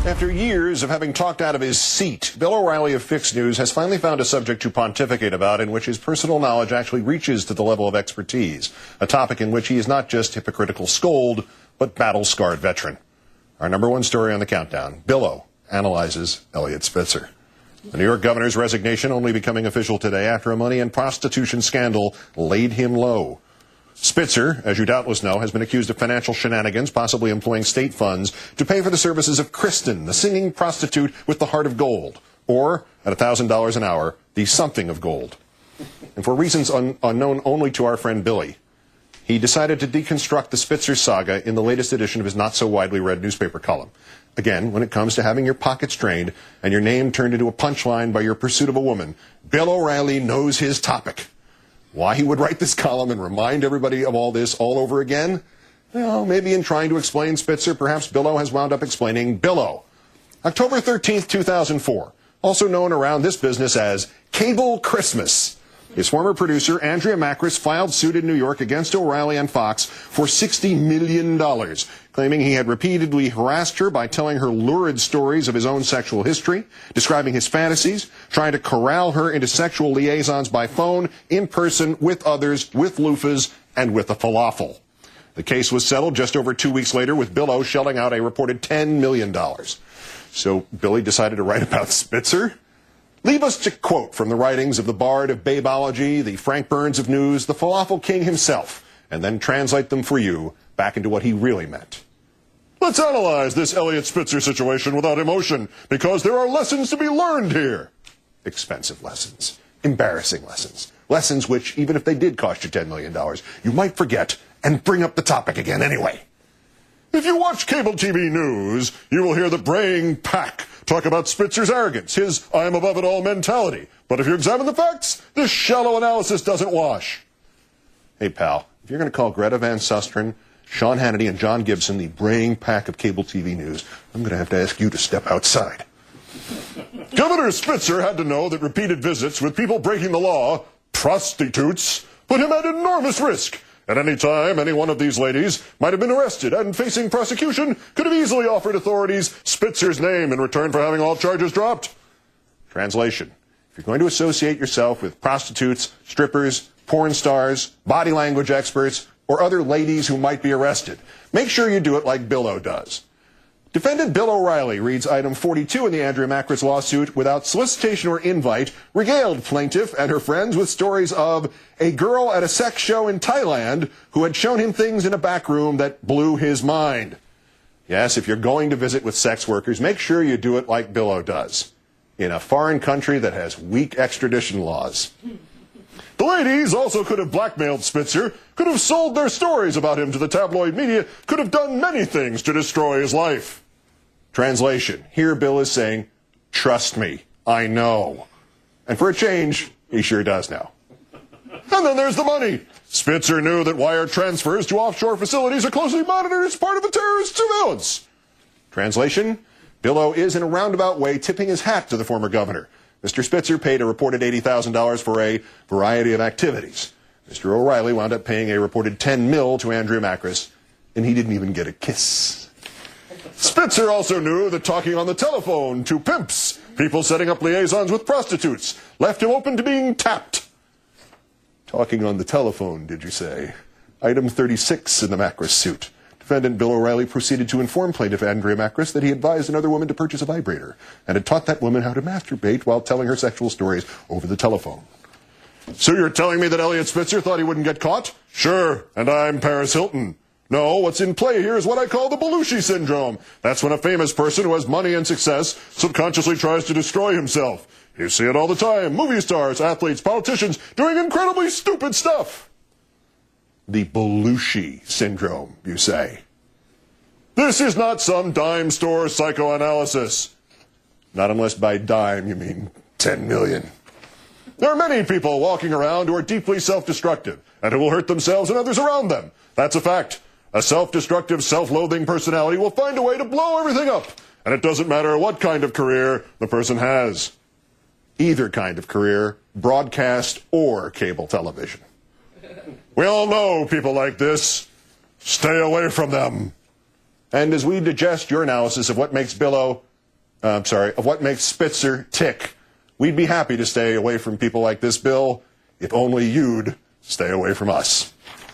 After years of having talked out of his seat, Bill O'Reilly of Fix News has finally found a subject to pontificate about in which his personal knowledge actually reaches to the level of expertise, a topic in which he is not just hypocritical scold, but battle-scarred veteran. Our number one story on the countdown, Billo analyzes Eliot Spitzer. The New York governor's resignation only becoming official today after a money and prostitution scandal laid him low. Spitzer, as you doubtless know, has been accused of financial shenanigans, possibly employing state funds to pay for the services of Kristen, the singing prostitute with the heart of gold, or, at $1,000 an hour, the something of gold. And for reasons unknown only to our friend Billy, he decided to deconstruct the Spitzer saga in the latest edition of his not-so-widely-read newspaper column. Again, when it comes to having your pockets drained and your name turned into a punchline by your pursuit of a woman, Bill O'Reilly knows his topic. Why he would write this column and remind everybody of all this all over again? Well, maybe in trying to explain Spitzer, perhaps Billo has wound up explaining Billo. October 13th, 2004, also known around this business as Cable Christmas. His former producer, Andrea Macris, filed suit in New York against O'Reilly and Fox for $60 million, claiming he had repeatedly harassed her by telling her lurid stories of his own sexual history, describing his fantasies, trying to corral her into sexual liaisons by phone, in person, with others, with loofahs, and with a falafel. The case was settled just over 2 weeks later, with Billo shelling out a reported $10 million. So Billy decided to write about Spitzer? Leave us to quote from the writings of the bard of babeology, the Frank Burns of news, the falafel king himself, and then translate them for you back into what he really meant. Let's analyze this Eliot Spitzer situation without emotion, because there are lessons to be learned here. Expensive lessons. Embarrassing lessons. Lessons which, even if they did cost you $10 million, you might forget and bring up the topic again anyway. If you watch cable TV news, you will hear the braying pack talk about Spitzer's arrogance, his I'm above it all mentality. But if you examine the facts, this shallow analysis doesn't wash. Hey, pal, if you're going to call Greta Van Susteren, Sean Hannity, and John Gibson the braying pack of cable TV news, I'm going to have to ask you to step outside. Governor Spitzer had to know that repeated visits with people breaking the law, prostitutes, put him at enormous risk. At any time, any one of these ladies might have been arrested and, facing prosecution, could have easily offered authorities Spitzer's name in return for having all charges dropped. Translation: if you're going to associate yourself with prostitutes, strippers, porn stars, body language experts, or other ladies who might be arrested, make sure you do it like Billo does. Defendant Bill O'Reilly reads item 42 in the Andrea Macris lawsuit without solicitation or invite, regaled plaintiff and her friends with stories of a girl at a sex show in Thailand who had shown him things in a back room that blew his mind. Yes, if you're going to visit with sex workers, make sure you do it like Billo does, in a foreign country that has weak extradition laws. The ladies also could have blackmailed Spitzer, could have sold their stories about him to the tabloid media, could have done many things to destroy his life. Translation: here Bill is saying, trust me, I know. And for a change, he sure does now. And then there's the money. Spitzer knew that wire transfers to offshore facilities are closely monitored as part of the terrorist surveillance. Translation: Billo is in a roundabout way tipping his hat to the former governor. Mr. Spitzer paid a reported $80,000 for a variety of activities. Mr. O'Reilly wound up paying a reported $10 million to Andrea Macris, and he didn't even get a kiss. Spitzer also knew that talking on the telephone to pimps, people setting up liaisons with prostitutes, left him open to being tapped. Talking on the telephone, did you say? Item 36 in the Macris suit. Defendant Bill O'Reilly proceeded to inform plaintiff Andrea Macris that he advised another woman to purchase a vibrator and had taught that woman how to masturbate while telling her sexual stories over the telephone. So you're telling me that Eliot Spitzer thought he wouldn't get caught? Sure, and I'm Paris Hilton. No, what's in play here is what I call the Belushi syndrome. That's when a famous person who has money and success subconsciously tries to destroy himself. You see it all the time. Movie stars, athletes, politicians doing incredibly stupid stuff. The Belushi syndrome, you say. This is not some dime store psychoanalysis. Not unless by dime you mean 10 million. There are many people walking around who are deeply self-destructive and who will hurt themselves and others around them. That's a fact. A self-destructive, self-loathing personality will find a way to blow everything up. And it doesn't matter what kind of career the person has. Either kind of career, broadcast or cable television. We all know people like this. Stay away from them. And as we digest your analysis of what makes Billo of what makes Spitzer tick. We'd be happy to stay away from people like this, Bill, if only you'd stay away from us.